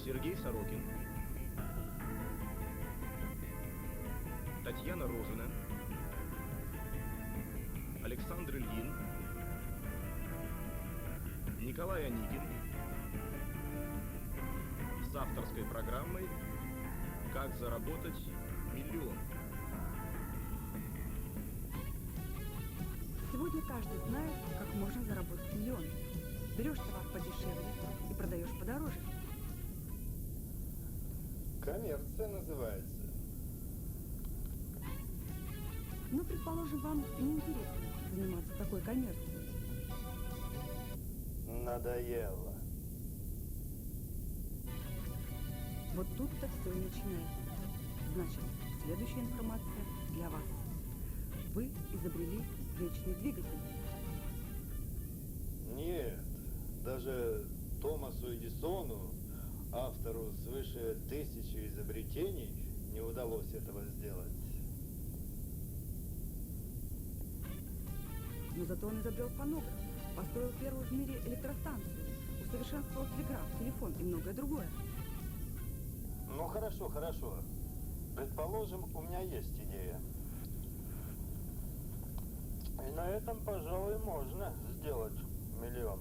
Сергей Сорокин, Татьяна Розина, Александр Ильин, Николай Аникин с авторской программой «Как заработать миллион». Сегодня каждый знает, как можно заработать миллион. Берешь товар подешевле и продаешь подороже. Коммерция называется. Но, предположим, вам неинтересно заниматься такой коммерцией. Надоело. Вот тут-то все и начинается. Значит, следующая информация для вас. Вы изобрели вечный двигатель. Нет, даже Томасу Эдисону, автору свыше 1000 изобретений, не удалось этого сделать. Но зато он изобрел фонограф, построил первую в мире электростанцию, усовершенствовал телеграф, телефон и многое другое. Ну хорошо, хорошо. Предположим, у меня есть идея. И на этом, пожалуй, можно сделать миллион.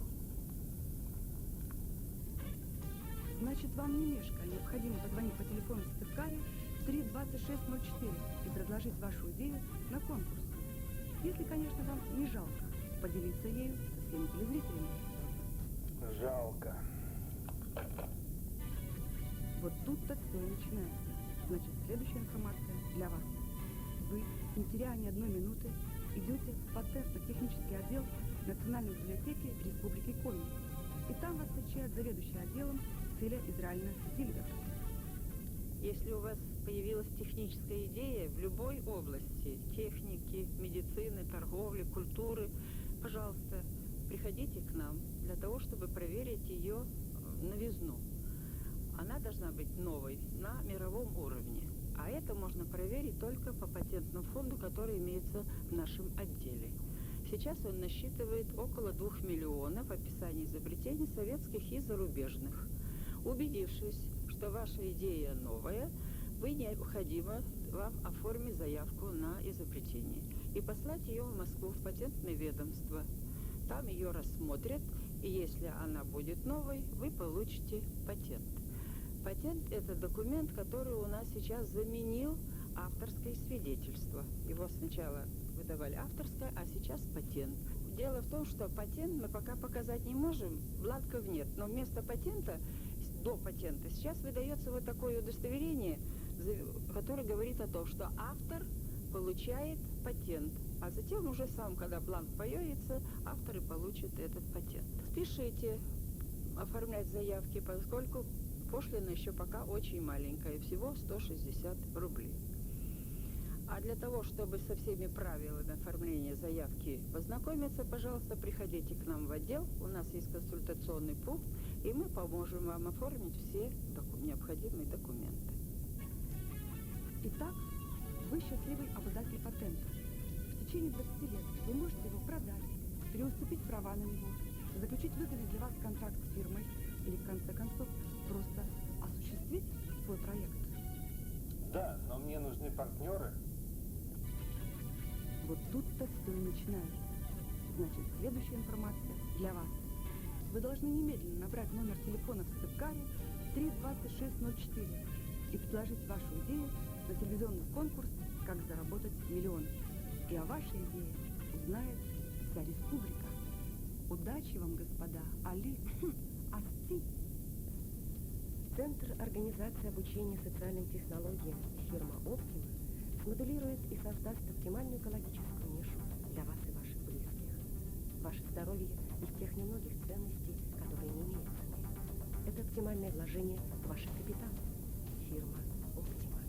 Значит, вам не мешкая необходимо позвонить по телефону в Сыскаре 32604 и предложить вашу идею на конкурс. Если, конечно, вам не жалко поделиться ею со всеми телезрителями. Жалко. Вот тут-то все и начинается. Значит, следующая информация для вас. Вы, не теряя ни одной минуты, идете в патентно-технический отдел Национальной библиотеки Республики Коми. И там вас встречает заведующий отделом Циля Израильевна Зильбер. Если у вас появилась техническая идея в любой области, техники, медицины, торговли, культуры, пожалуйста, приходите к нам для того, чтобы проверить ее новизну. Она должна быть новой на мировом уровне. А это можно проверить только по патентному фонду, который имеется в нашем отделе. Сейчас он насчитывает около 2 миллионов описаний изобретений советских и зарубежных. Убедившись, что ваша идея новая, вы необходимо вам оформить заявку на изобретение и послать ее в Москву в патентное ведомство. Там ее рассмотрят, и если она будет новой, вы получите патент. Патент – это документ, который у нас сейчас заменил авторское свидетельство. Его сначала выдавали авторское, а сейчас патент. Дело в том, что патент мы пока показать не можем, бланков нет. Но вместо патента, до патента, сейчас выдается вот такое удостоверение, которое говорит о том, что автор получает патент. А затем уже сам, когда бланк появится, авторы получат этот патент. Спешите оформлять заявки, поскольку пошлина еще пока очень маленькая, всего 160 рублей. А для того, чтобы со всеми правилами оформления заявки познакомиться, пожалуйста, приходите к нам в отдел. У нас есть консультационный пункт, и мы поможем вам оформить все необходимые документы. Итак, вы счастливый обладатель патента. В течение 20 лет вы можете его продать, переуступить права на него, заключить выгодный для вас контракт с фирмой или, в конце концов, просто осуществить свой проект. Да, но мне нужны партнеры. Вот тут-то все и начинается. Значит, следующая информация для вас. Вы должны немедленно набрать номер телефона в Сыскаре 32604 и предложить вашу идею на телевизионный конкурс «Как заработать миллион». И о вашей идее узнает вся республика. Удачи вам, господа! Али! Асти! Центр организации обучения социальным технологиям фирма «Оптима» смоделирует и создаст оптимальную экологическую нишу для вас и ваших близких. Ваше здоровье из тех немногих ценностей, которые не имеют цены. Это оптимальное вложение в ваши капиталы. Фирма «Оптима».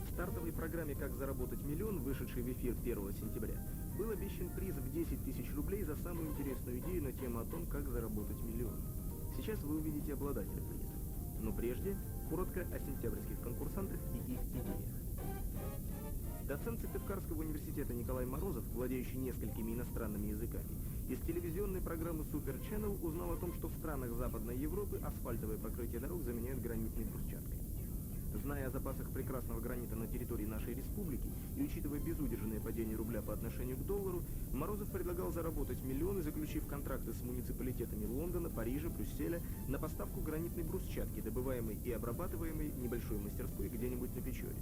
В стартовой программе «Как заработать миллион», вышедшей в эфир 1 сентября, был обещан приз в 10 тысяч рублей за самую интересную идею на тему о том, как заработать миллион. Сейчас вы увидите обладателя приза. Но прежде, коротко о сентябрьских конкурсантах и их идеях. Доцент Сыктывкарского университета Николай Морозов, владеющий несколькими иностранными языками, из телевизионной программы Super Channel узнал о том, что в странах Западной Европы асфальтовое покрытие дорог заменяют гранитной брусчаткой. Зная о запасах прекрасного гранита на территории нашей республики и учитывая безудержное падение рубля по отношению к доллару, Морозов предлагал заработать миллионы, заключив контракты с муниципалитетами Лондона, Парижа, Брюсселя на поставку гранитной брусчатки, добываемой и обрабатываемой в небольшой мастерской где-нибудь на Печоре.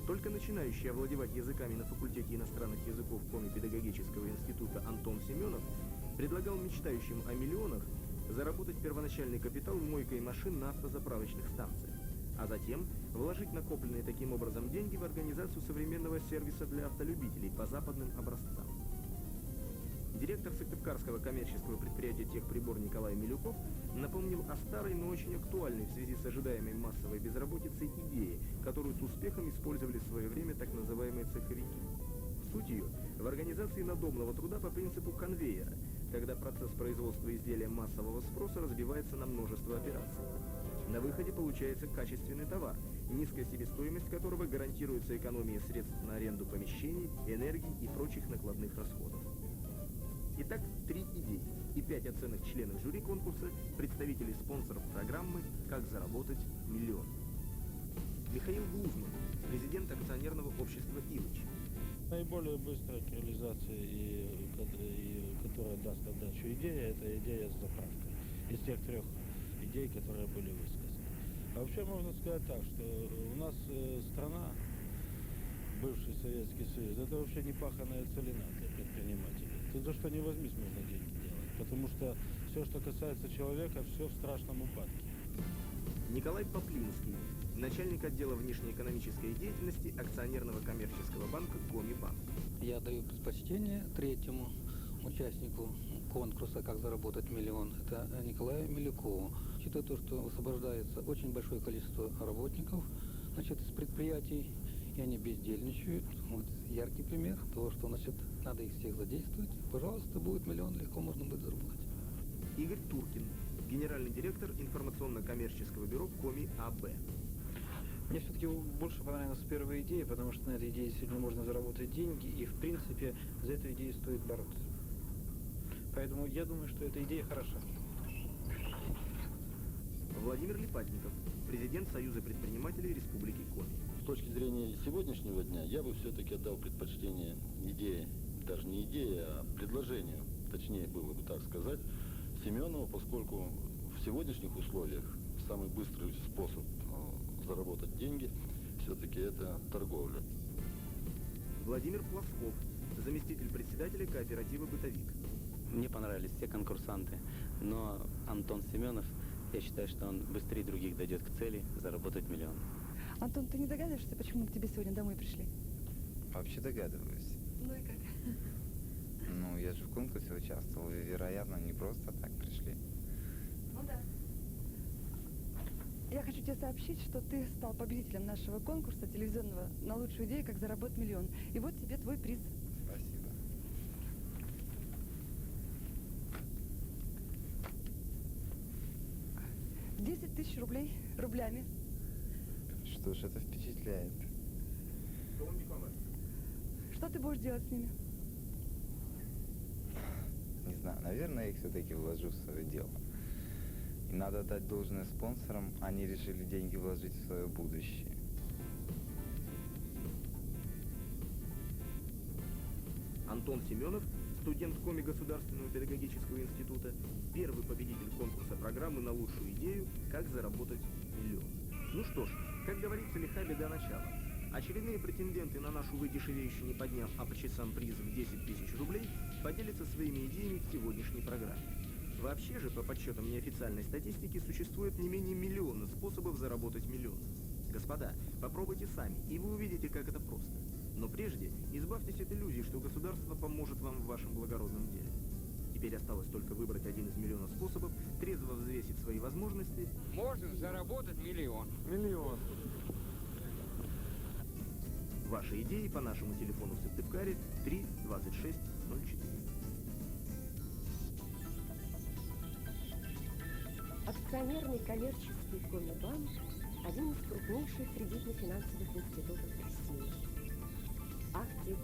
Только начинающий овладевать языками на факультете иностранных языков Коми-педагогического института Антон Семенов предлагал мечтающим о миллионах заработать первоначальный капитал мойкой машин на автозаправочных станциях, а затем вложить накопленные таким образом деньги в организацию современного сервиса для автолюбителей по западным образцам. Директор Сыктывкарского коммерческого предприятия «Техприбор» Николай Милюков напомнил о старой, но очень актуальной в связи с ожидаемой массовой безработицей идее, которую с успехом использовали в свое время так называемые цеховики. Суть ее в организации надомного труда по принципу конвейера, когда процесс производства изделия массового спроса разбивается на множество операций. На выходе получается качественный товар, низкая себестоимость которого гарантируется экономией средств на аренду помещений, энергии и прочих накладных расходов. Итак, 3 идеи и 5 оценок членов жюри конкурса, представителей спонсоров программы «Как заработать миллион». Михаил Глузман, президент акционерного общества «Илыч». Наиболее быстрая к реализации и которая даст отдачу идея, это идея с заправкой. Из тех 3 идей, которые были высказаны. А вообще можно сказать так, что у нас страна, бывший Советский Союз, это вообще не паханая целина для предпринимателей. Тут за что не возьмись, можно деньги делать. Потому что все, что касается человека, все в страшном упадке. Николай Поплинский, начальник отдела внешнеэкономической деятельности акционерного коммерческого банка «Коми-банк». Я даю предпочтение 3-му участнику конкурса «Как заработать миллион». Это Николаю Милюкову. Учитывая то, что высвобождается очень большое количество работников, значит, из предприятий, и они бездельничают. Вот яркий пример того, что, значит, надо их всех задействовать. Пожалуйста, будет миллион, легко можно будет заработать. Игорь Туркин, генеральный директор информационно-коммерческого бюро «Коми-АБ». Мне все-таки больше понравилась первая идея, потому что на этой идее действительно можно заработать деньги, и, в принципе, за эту идею стоит бороться. Поэтому я думаю, что эта идея хороша. Владимир Липатников, президент Союза предпринимателей Республики Коми. С точки зрения сегодняшнего дня, я бы все-таки отдал предпочтение идее, даже не идее, а предложению, точнее было бы так сказать, Семенову, поскольку в сегодняшних условиях самый быстрый способ заработать деньги все-таки это торговля. Владимир Плосков, заместитель председателя кооператива «Бытовик». Мне понравились все конкурсанты, но Антон Семенов, я считаю, что он быстрее других дойдет к цели заработать миллион. Антон, ты не догадываешься, почему мы к тебе сегодня домой пришли? Вообще догадываюсь. Ну и как? Ну, я же в конкурсе участвовал, и, вероятно, не просто так пришли. Ну да. Я хочу тебе сообщить, что ты стал победителем нашего конкурса телевизионного на лучшую идею «Как заработать миллион». И вот тебе твой приз. Спасибо. 10 тысяч рублей рублями. Что ж, это впечатляет. Что ты будешь делать с ними? Не знаю, наверное, я их все-таки вложу в свое дело. И надо дать должное спонсорам, они решили деньги вложить в свое будущее. Антон Семенов, студент Коми Государственного педагогического института, первый победитель конкурса программы на лучшую идею «Как заработать миллион». Ну что ж, как говорится, лиха беда начала. Очередные претенденты на нашу выдешевеющую не подняв, а по часам приз в 10 тысяч рублей поделятся своими идеями в сегодняшней программе. Вообще же, по подсчетам неофициальной статистики, существует не менее миллиона способов заработать миллион. Господа, попробуйте сами, и вы увидите, как это просто. Но прежде избавьтесь от иллюзий, что государство поможет вам в вашем благородном деле. Теперь осталось только выбрать один из миллиона способов, трезво взвесить свои возможности. Можно заработать миллион. Миллион. Ваши идеи по нашему телефону в Сыктывкаре 3 26 04. Акционерный коммерческий Коми-банк – один из крупнейших кредитно-финансовых институтов России.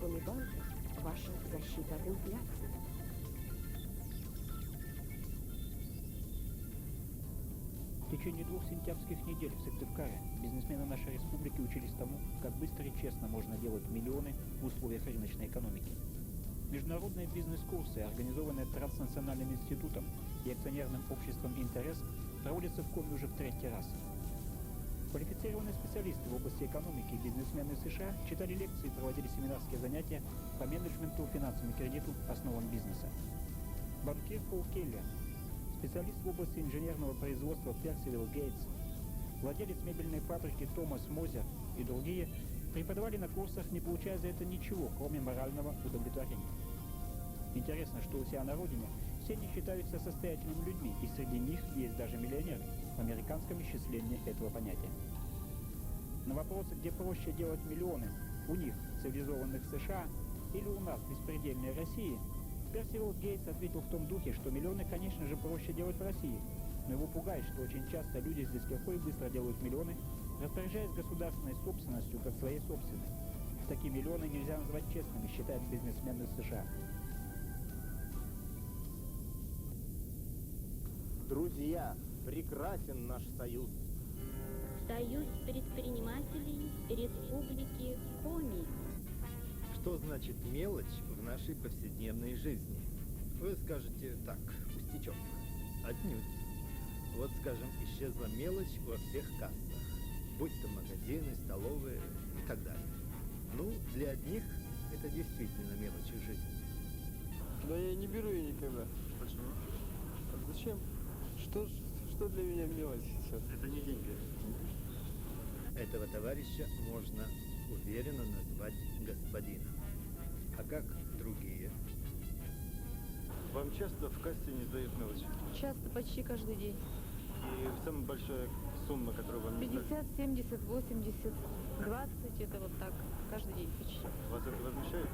кроме банка, ваша защита от инфляции. В течение 2 сентябрьских недель в Сыктывкаре бизнесмены нашей республики учились тому, как быстро и честно можно делать миллионы в условиях рыночной экономики. Международные бизнес-курсы, организованные Транснациональным институтом и акционерным обществом «Интерес», проводятся в Коми уже в 3-й раз. Квалифицированные специалисты в области экономики и бизнесмены США читали лекции и проводили семинарские занятия по менеджменту, финансам и кредиту, основам бизнеса. Банкир Пол Келли, специалист в области инженерного производства Персивилл Гейтс, владелец мебельной фабрики Томас Мозер и другие преподавали на курсах, не получая за это ничего, кроме морального удовлетворения. Интересно, что у себя на родине все не считаются состоятельными людьми, и среди них есть даже миллионеры, в американском исчислении этого понятия. На вопрос, где проще делать миллионы, у них, цивилизованных США, или у нас, беспредельной России, Персивилл Гейтс ответил в том духе, что миллионы, конечно же, проще делать в России, но его пугает, что очень часто люди здесь легко и быстро делают миллионы, распоряжаясь государственной собственностью как своей собственной. Такие миллионы нельзя назвать честными, считают бизнесмены США. Друзья, прекрасен наш союз. Союз предпринимателей Республики Коми. Что значит мелочь в нашей повседневной жизни? Вы скажете так, пустячок. Отнюдь. Вот, скажем, исчезла мелочь во всех кассах. Будь то магазины, столовые и так далее. Ну, для одних это действительно мелочь в жизни. Да я не беру ее никогда. Почему? А зачем? Что для меня мелочь сейчас? Это не деньги. Этого товарища можно уверенно назвать господином. А как другие? Вам часто в кассе не сдают мелочи? Часто, почти каждый день. И самая большая сумма, которую вам не сдают? 50, 70, 80, 20, это вот так, каждый день почти. Вас это возмущает?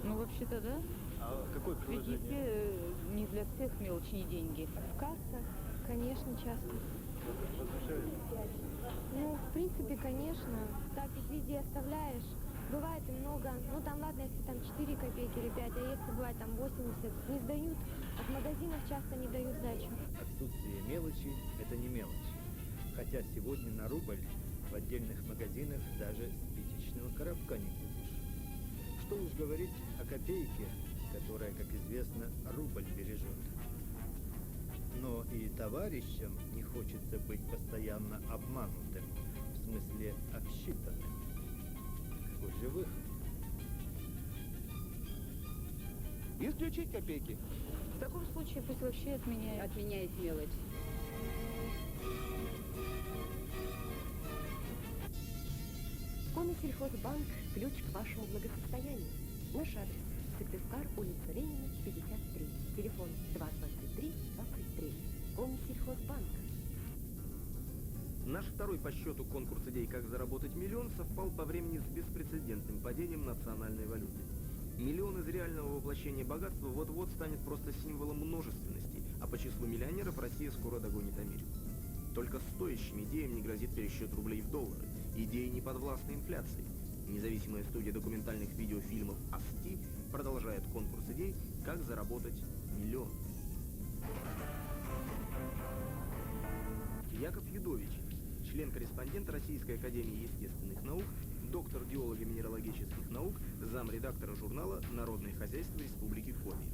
Ну, вообще-то, да. А какое Ведь не приложение? не для всех мелочи, не деньги. В кассах, конечно, часто. Возмущает? Ну, в принципе, конечно. Так ведь везде оставляешь. Бывает и много. Ну, там, ладно, если там 4 копейки или 5, а если бывает там 80, не сдают. От магазинов часто не дают сдачу. Отсутствие мелочи – это не мелочь. Хотя сегодня на рубль в отдельных магазинах даже спичечного коробка не купишь. Что уж говорить о копейке, которая, как известно, рубль бережет. Но и товарищам не хочется быть постоянно обманутым, в смысле обсчитанным. Какой же выход? Исключить копейки. В таком случае пусть вообще отменяет мелочь. Комисельхозбанк – ключ к вашему благосостоянию. Наш адрес – Сыктывкар, улица Ленина, 53. Телефон 223-23. Комисельхозбанк. Наш второй по счету конкурс идей «Как заработать миллион» совпал по времени с беспрецедентным падением национальной валюты. Миллион из реального воплощения богатства вот-вот станет просто символом множественности, а по числу миллионеров Россия скоро догонит Америку. Только стоящим идеям не грозит пересчет рублей в доллары. Идеи не подвластны инфляции. Независимая студия документальных видеофильмов «АСТИ» продолжает конкурс идей «Как заработать миллион». Яков Юдович, член-корреспондент Российской академии естественных наук, доктор геолого-минералогических наук, замредактора журнала «Народное хозяйство Республики Коми».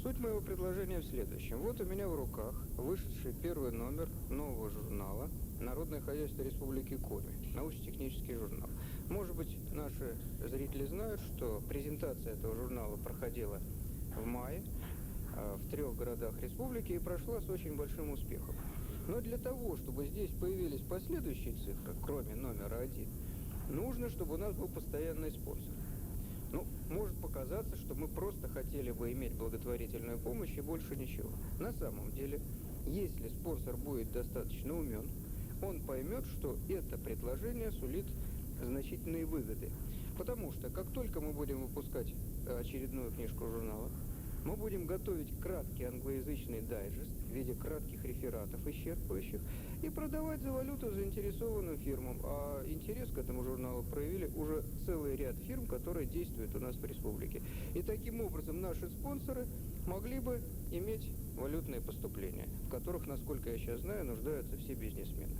Суть моего предложения в следующем. Вот у меня в руках вышедший первый номер нового журнала «Народное хозяйство Республики Коми», научно-технический журнал. Может быть, наши зрители знают, что презентация этого журнала проходила в мае в 3 городах республики и прошла с очень большим успехом. Но для того, чтобы здесь появились последующие цифры, кроме номера 1, нужно, чтобы у нас был постоянный спонсор. Ну, может показаться, что мы просто хотели бы иметь благотворительную помощь и больше ничего. На самом деле, если спонсор будет достаточно умен, он поймет, что это предложение сулит значительные выгоды. Потому что, как только мы будем выпускать очередную книжку журнала, Мы будем готовить краткий англоязычный дайджест в виде кратких рефератов исчерпывающих и продавать за валюту заинтересованным фирмам. А интерес к этому журналу проявили уже целый ряд фирм, которые действуют у нас в республике. И таким образом наши спонсоры могли бы иметь валютные поступления, в которых, насколько я сейчас знаю, нуждаются все бизнесмены.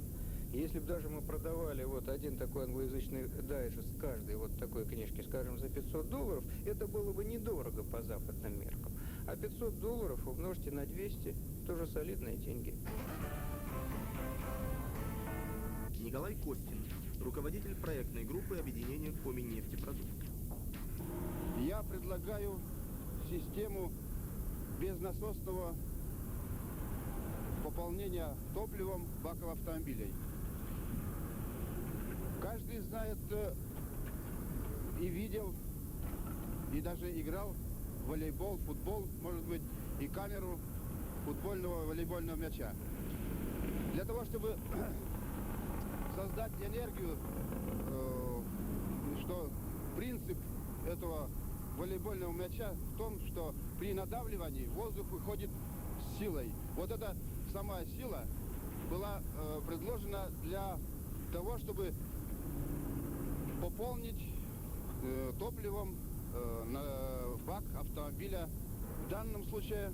Если бы даже мы продавали вот один такой англоязычный дайджест каждой вот такой книжки, скажем, за $500, это было бы недорого по западным меркам. А $500 умножьте на 200, тоже солидные деньги. Николай Костин, руководитель проектной группы объединения Коми-нефтепродукт. Я предлагаю систему безнасосного пополнения топливом баков автомобилей. Каждый знает и видел, и даже играл в волейбол, футбол, может быть, и камеру футбольного волейбольного мяча. Для того, чтобы создать энергию, что принцип этого волейбольного мяча в том, что при надавливании воздух выходит с силой. Вот эта сама сила была предложена для того, чтобы пополнить топливом бак автомобиля. В данном случае,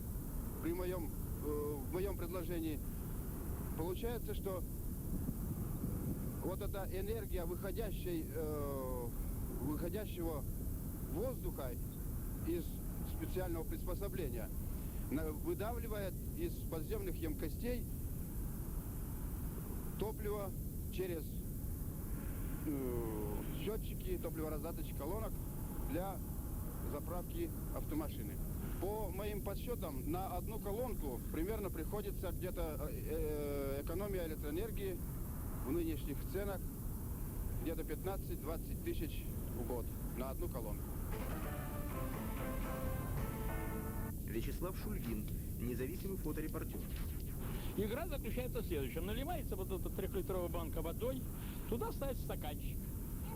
в моем предложении, получается, что вот эта энергия выходящего воздуха из специального приспособления выдавливает из подземных емкостей топливо через счетчики топливораздаточных колонок для заправки автомашины. По моим подсчетам, на одну колонку примерно приходится где-то экономия электроэнергии в нынешних ценах где-то 15-20 тысяч в год на одну колонку. Вячеслав Шульгин, независимый фоторепортер. Игра заключается в следующем. Наливается вот эта 3-литровая банка водой, туда ставится стаканчик.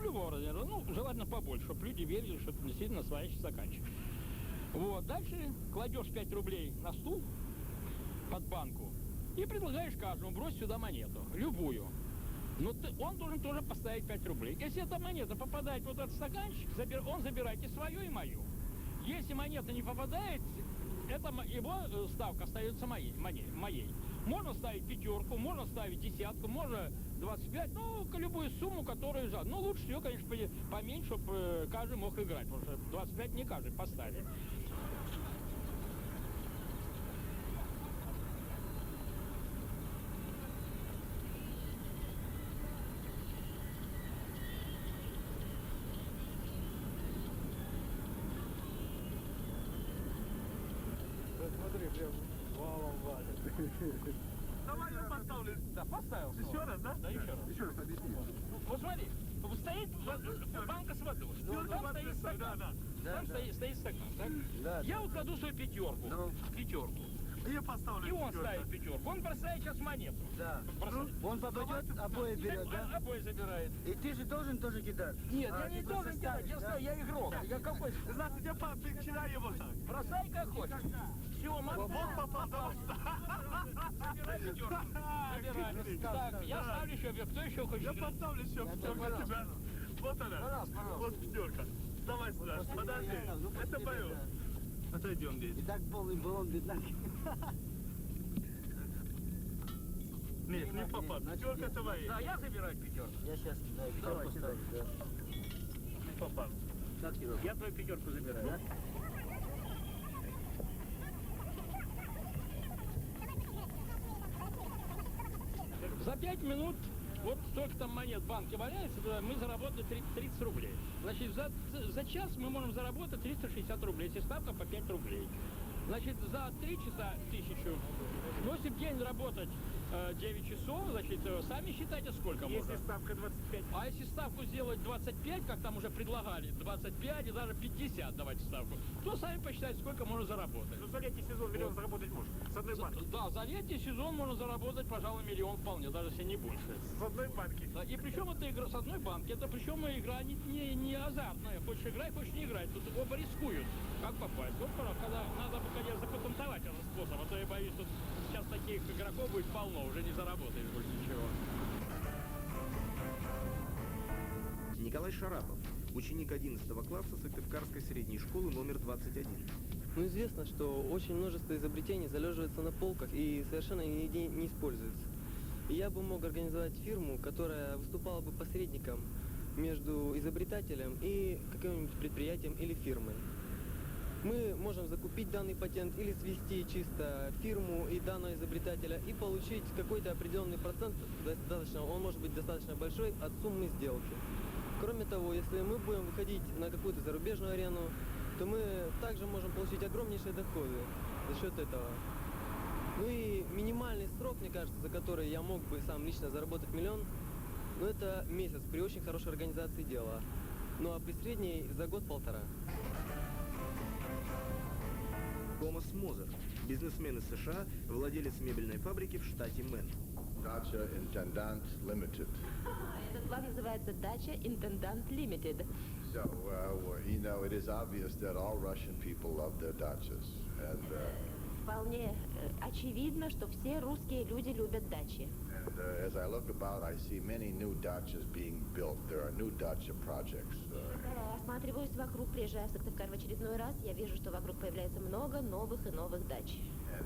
Любого размера, желательно побольше, чтобы люди верили, что это действительно настоящий стаканчик. Вот, дальше кладешь 5 рублей на стул под банку и предлагаешь каждому бросить сюда монету, любую. Но он должен тоже поставить 5 рублей. Если эта монета попадает в вот этот стаканчик, он забирает и свою, и мою. Если монета не попадает, его ставка остается моей. Можно ставить 5, можно ставить 10, можно 25, любую сумму, которую жадно. Ну, лучше всего, конечно, поменьше, чтобы каждый мог играть, потому что 25 не каждый поставит. Смотри, прям валом валит. Давай я поставлю. Да, поставил. Еще раз, да? Да, еще раз. Еще раз объясни. Вот смотри, стоит банка с водой. Там стоит стакан. Там стоит стакан, так? Да. Я вот кладу свою пятерку. Я поставлю. И он ставит пятерку. Он бросает сейчас монету. Да. Он попадет, обои берет, да? Обои забирает. И ты же должен тоже кидать? Нет, я не должен кидать. Я игрок. Я какой? Значит, я вчера его так. Бросай как хочешь. Все, Вот попал, забирай пятерку. Забирай. Так, я ставлю еще. Кто еще хочет? Я поставлю еще пятерку от тебя. Вот она. Вот пятерка. Давай сюда. Подожди. Это мое. Отойдем здесь. И так полный баллон бедняк. Нет, не попал. Пятерка твоя. Да, я забираю пятерку. Я сейчас пятерку ставлю. Не попал. Я твою пятерку забираю. Да? За 5 минут, вот столько там монет в банке валяется, мы заработали 30 рублей. Значит, за час мы можем заработать 360 рублей, если ставка по 5 рублей. Значит, за 3 часа 1000. Но если в день работать 9 часов, значит, сами считайте, сколько можно. Если ставка 25. А если ставку сделать 25, как там уже предлагали, 25 и даже 50 давайте ставку, то сами посчитайте, сколько можно заработать. Ну, за летний сезон миллион заработать можно. С одной банки. Да, за летний сезон можно заработать, пожалуй, миллион вполне, даже если не больше. С одной банки. Да, и причем это игра с одной банки, это причем игра не азартная. Хочешь играй, хочешь не играй. Тут оба рискуют. Как попасть? Вот, когда надо бы, конечно, запатентовать этот способ, а то я боюсь, что сейчас таких игроков будет полно, уже не заработаешь больше ничего. Николай Шарапов, ученик 11 класса Сыктывкарской средней школы номер 21. Ну, известно, что очень множество изобретений залеживается на полках и совершенно нигде не используется. И я бы мог организовать фирму, которая выступала бы посредником между изобретателем и каким-нибудь предприятием или фирмой. Мы можем закупить данный патент или свести чисто фирму и данного изобретателя и получить какой-то определенный процент, достаточно, он может быть достаточно большой, от суммы сделки. Кроме того, если мы будем выходить на какую-то зарубежную арену, то мы также можем получить огромнейшие доходы за счет этого. Ну и минимальный срок, мне кажется, за который я мог бы сам лично заработать миллион, ну это месяц при очень хорошей организации дела. Ну а при средней за год-полтора. Томас Мозер, бизнесмен из США, владелец мебельной фабрики в штате Мэн. Dacia Intendant Limited. Этот план называется Dacia Intendant Limited. So, you know, it is obvious that all Russian people love their Dacias. And, Вполне очевидно, что все русские люди любят дачи. as I look about, I see many new Dacias being built. There are new Dacia projects. Когда я осматриваюсь вокруг, приезжая в Сыктывкар в очередной раз, я вижу, что вокруг появляется много новых и новых дач. And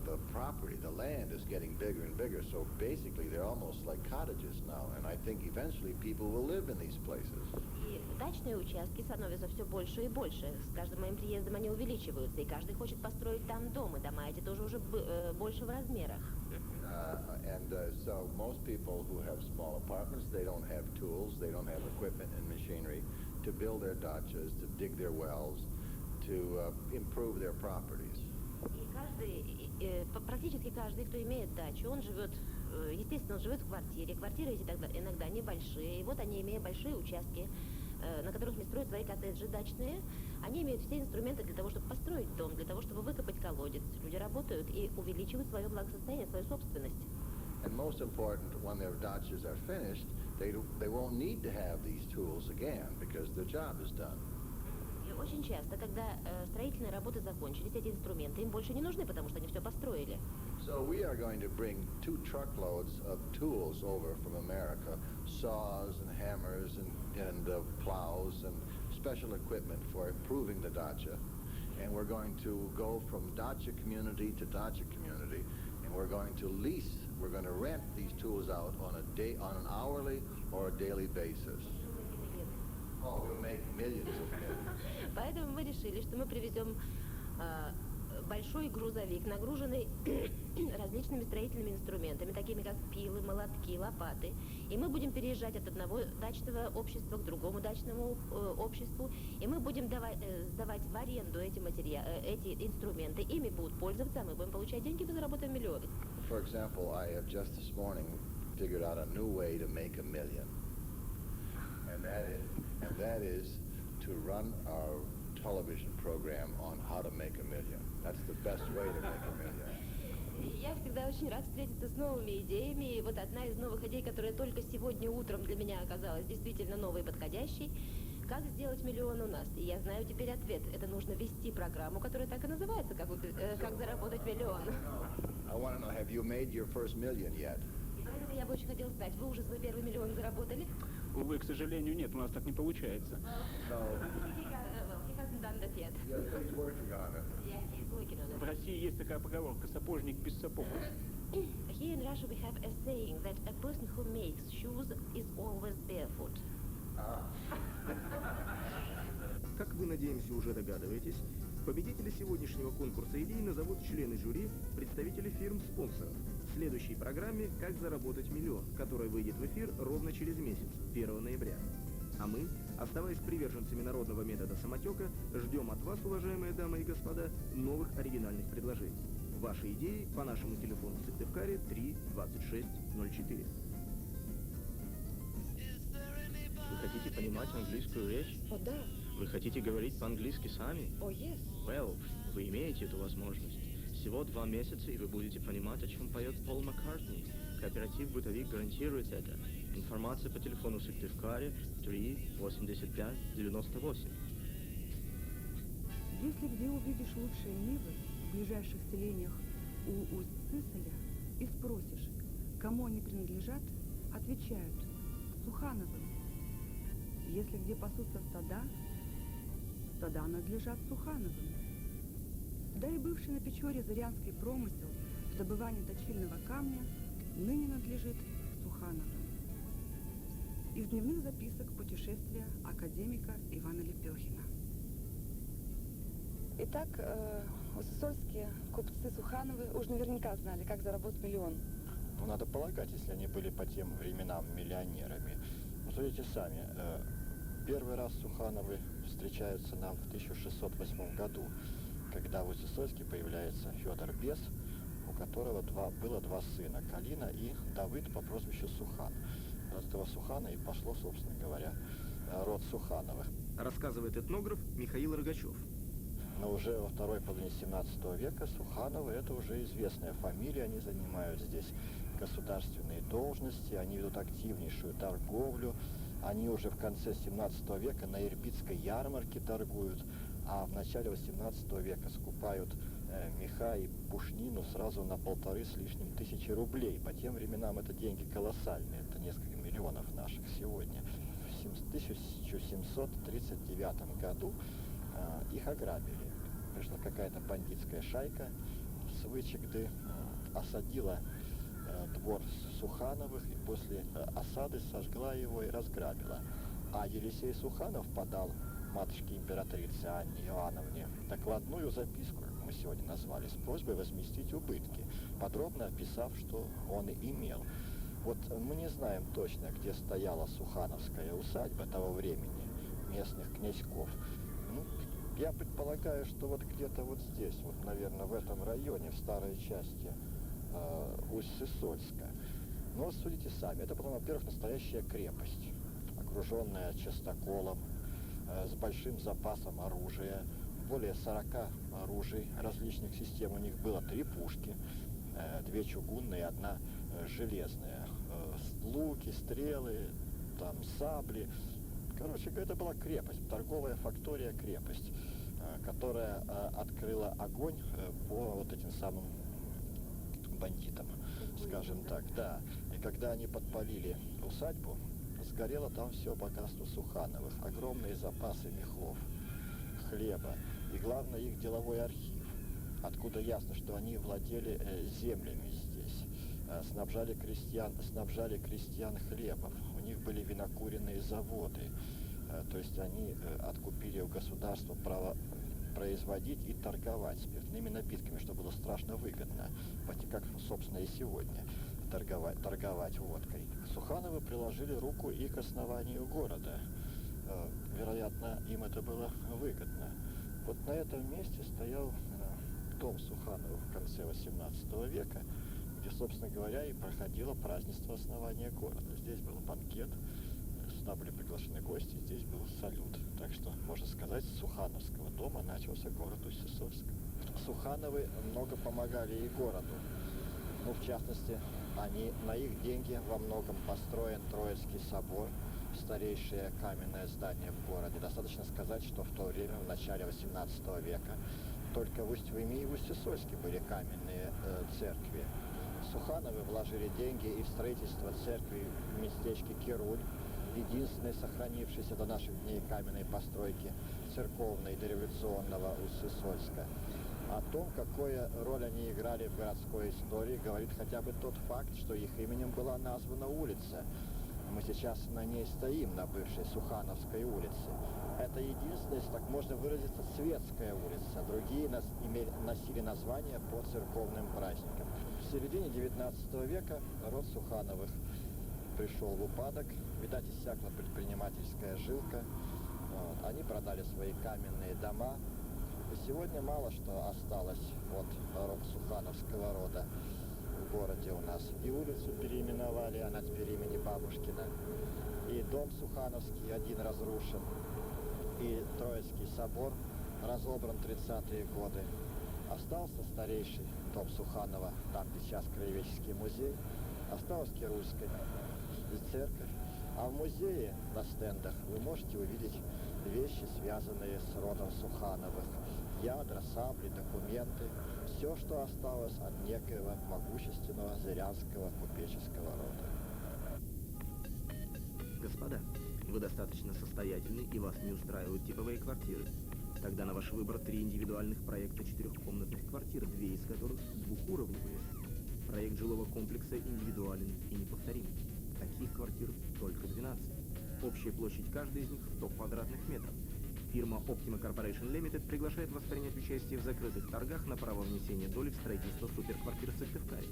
the property, the land is getting bigger and bigger. So basically, they're almost like cottages now. And I think eventually people will live in these places. И дачные участки становятся все больше и больше. С каждым моим приездом они увеличиваются, и каждый хочет построить там дом, и дома эти тоже уже больше в размерах. So most people who have small apartments, they don't have tools, they don't have equipment and machinery to build their dachas, to dig their wells, to improve their properties. И каждый, практически каждый, кто имеет дачу, он живет, естественно, он живет в квартире. Квартиры эти иногда небольшие, и вот они, имея большие участки, на которых не строят свои коттеджи дачные, они имеют все инструменты для того, чтобы построить дом, для того, чтобы выкопать колодец. Люди работают и увеличивают свое благосостояние, свою собственность. And most important, when their dachas are finished, they won't need to have these tools again because their job is done. И очень часто, когда строительные работы закончились, эти инструменты им больше не нужны, потому что они все построили. So we are going to bring 2 truckloads of tools over from America, saws and hammers and plows and special equipment for improving the dacha. And we're going to go from dacha community to dacha community, and we're going to lease, we're going to rent these tools out on an hourly or a daily basis. Oh, we'll make millions of millions. Поэтому мы решили, что мы привезем большой грузовик, нагруженный различными строительными инструментами, такими как пилы, молотки, лопаты. И мы будем переезжать от одного дачного общества к другому дачному обществу. И мы будем сдавать в аренду эти инструменты. Ими будут пользоваться, а мы будем получать деньги, мы заработаем миллионы. For example, I have just this morning figured out a new way to make $1 million. And that is to run our television program on how to make $1 million. That's the best way to make $1 million. Я всегда очень рад встретиться с новыми идеями. И вот одна из новых идей, которая только сегодня утром для меня оказалась действительно новой и подходящей, как сделать миллион у нас. И я знаю теперь ответ. Это нужно вести программу, которая так и называется, как заработать миллион. I want to know, have you made your first million yet? И поэтому я бы очень хотела знать, вы уже свой первый миллион заработали? Увы, к сожалению, нет, у нас так не получается. He hasn't done that yet. Yes, he's working on it. Yeah, he's working on it. В России есть такая поговорка «сапожник без сапог». Here in Russia we have a saying that a person who makes shoes is always barefoot. Как вы, надеемся, уже догадываетесь, победители сегодняшнего конкурса идей назовут члены жюри, представители фирм-спонсоров. В следующей программе «Как заработать миллион», которая выйдет в эфир ровно через месяц, 1 ноября. А мы, оставаясь приверженцами народного метода самотека, ждем от вас, уважаемые дамы и господа, новых оригинальных предложений. Ваши идеи по нашему телефону в Сыктывкаре 3 26 04. Вы хотите понимать английскую речь? О, да. Вы хотите говорить по-английски сами? О, yes. Well, вы имеете эту возможность. Всего 2 месяца, и вы будете понимать, о чем поет Пол Маккартни. Кооператив «Бытовик» гарантирует это. Информация по телефону в Сыктывкаре 3 85 98. Если где увидишь лучшие нивы в ближайших селениях у Усть-Сысоля и спросишь, кому они принадлежат, отвечают – Сухановым. Если где пасутся стада, стада надлежат Сухановым. Да и бывший на Печоре зырянский промысел в добывании точильного камня ныне надлежит Сухановым. Из дневных записок путешествия академика Ивана Лепехина. Итак, уссольские купцы Сухановы уж наверняка знали, как заработать миллион. Ну, надо полагать, если они были по тем временам миллионерами. Ну, смотрите сами, первый раз Сухановы встречаются нам в 1608 году, когда в Усть-Сысольске появляется Федор Бес, у которого было два сына, Калина и Давыд по прозвищу Сухан. От этого Сухана и пошло, собственно говоря, род Сухановых. Рассказывает этнограф Михаил Рогачев. Но уже во второй половине 17 века Сухановы – это уже известная фамилия, они занимают здесь государственные должности, они ведут активнейшую торговлю, они уже в конце 17 века на Ирбитской ярмарке торгуют, а в начале 18 века скупают меха и пушнину сразу на 1,5 с лишним тысячи рублей. По тем временам это деньги колоссальные, это несколько миллионов наших сегодня. В 1739 году их ограбили. Пришла какая-то бандитская шайка с Вычегды, осадила двор Сухановых и после осады сожгла его и разграбила. А Елисей Суханов подал матушке императрице Анне Иоанновне докладную записку, как мы сегодня назвали, с просьбой возместить убытки, подробно описав, что он и имел. Вот мы не знаем точно, где стояла Сухановская усадьба того времени, местных князьков. Ну, я предполагаю, что вот где-то вот здесь, вот, наверное, в этом районе, в старой части Усть-Сысольска. Но судите сами, это была, во-первых, настоящая крепость, окруженная частоколом, с большим запасом оружия, более 40 оружий различных систем. У них было 3 пушки, 2 чугунные, 1 железная, луки, стрелы, там сабли. Короче, это была крепость, торговая фактория крепость, которая открыла огонь по вот этим самым бандитам, скажем так, да. И когда они подпалили усадьбу, сгорело там все богатство Сухановых, огромные запасы мехов, хлеба и, главное, их деловой архив, откуда ясно, что они владели землями здесь, снабжали крестьян хлебом, у них были винокуренные заводы, то есть они откупили у государства право производить и торговать спиртными напитками, что было страшно выгодно, почти как, собственно, и сегодня торговать водкой. Сухановы приложили руку и к основанию города. Вероятно, им это было выгодно. Вот на этом месте стоял дом Сухановых в конце 18 века, где, собственно говоря, и проходило празднество основания города. Здесь был банкет, сюда были приглашены гости, здесь был салют. Так что, можно сказать, с Сухановского дома начался город Усть-Сысольск. Сухановы много помогали и городу. Ну, в частности, на их деньги во многом построен Троицкий собор, старейшее каменное здание в городе. Достаточно сказать, что в то время, в начале 18 века, только в Усть-Выме и в Усть-Сысольске были каменные церкви. Сухановы вложили деньги и в строительство церкви в местечке Кируль, единственной сохранившейся до наших дней каменной постройки церковной дореволюционного Усть-Сысольска. О том, какую роль они играли в городской истории, говорит хотя бы тот факт, что их именем была названа улица. Мы сейчас на ней стоим, на бывшей Сухановской улице. Это единственная, если так можно выразиться, светская улица. Другие носили названия по церковным праздникам. В середине 19 века род Сухановых пришел в упадок. Видать, иссякла предпринимательская жилка. Вот. Они продали свои каменные дома. И сегодня мало что осталось от Сухановского рода в городе у нас. И улицу переименовали, она теперь имени Бабушкина. И дом Сухановский один разрушен. И Троицкий собор разобран 30-е годы. Остался старейший дом Суханова, там, где сейчас Краеведческий музей. Осталась Кирульская церковь. А в музее на стендах вы можете увидеть вещи, связанные с родом Сухановых. ядра, сабли, документы, все, что осталось от некоего могущественного зырянского купеческого рода. Господа, вы достаточно состоятельны и вас не устраивают типовые квартиры. Тогда на ваш выбор 3 индивидуальных проекта 4-комнатных квартир, 2 из которых двухуровневые. Проект жилого комплекса индивидуален и неповторим. Таких квартир только 12. Общая площадь каждой из них 100 квадратных метров. Фирма Optima Corporation Limited приглашает вас принять участие в закрытых торгах на право внесения доли в строительство суперквартиры в Сыктывкаре.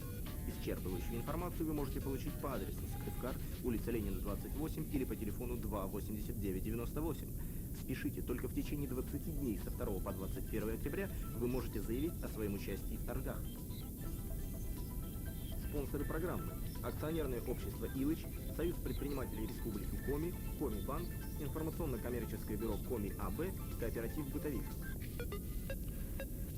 Исчерпывающую информацию вы можете получить по адресу Сыктывкар, улица Ленина, 28 или по телефону 28998. Спешите, только в течение 20 дней со 2 по 21 октября вы можете заявить о своем участии в торгах. Спонсоры программы: акционерное общество «Илыч», Союз предпринимателей Республики Коми, Коми-банк, информационно-коммерческое бюро Коми АБ, кооператив «Бытовик».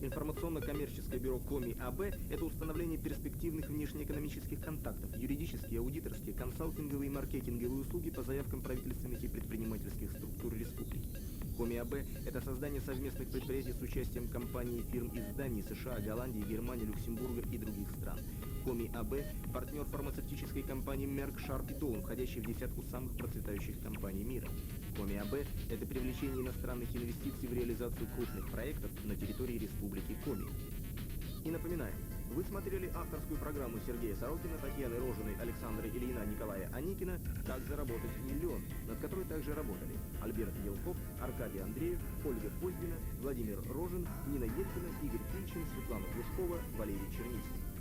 Информационно-коммерческое бюро Коми АБ – это установление перспективных внешнеэкономических контактов, юридические, аудиторские, консалтинговые и маркетинговые услуги по заявкам правительственных и предпринимательских структур республики. Коми АБ – это создание совместных предприятий с участием компаний и фирм из Дании, США, Голландии, Германии, Люксембурга и других стран. Коми АБ – партнер фармацевтической компании Merck Sharp и Dohme, входящей в десятку самых процветающих компаний мира. Коми АБ – это привлечение иностранных инвестиций в реализацию крупных проектов на территории Республики Коми. И напоминаем, вы смотрели авторскую программу Сергея Сорокина, Татьяны Рожиной, Александра Ильина, Николая Аникина «Как заработать миллион», над которой также работали Альберт Елков, Аркадий Андреев, Ольга Поздина, Владимир Рожин, Нина Елькина, Игорь Кличин, Светлана Глушкова, Валерий Черницкий.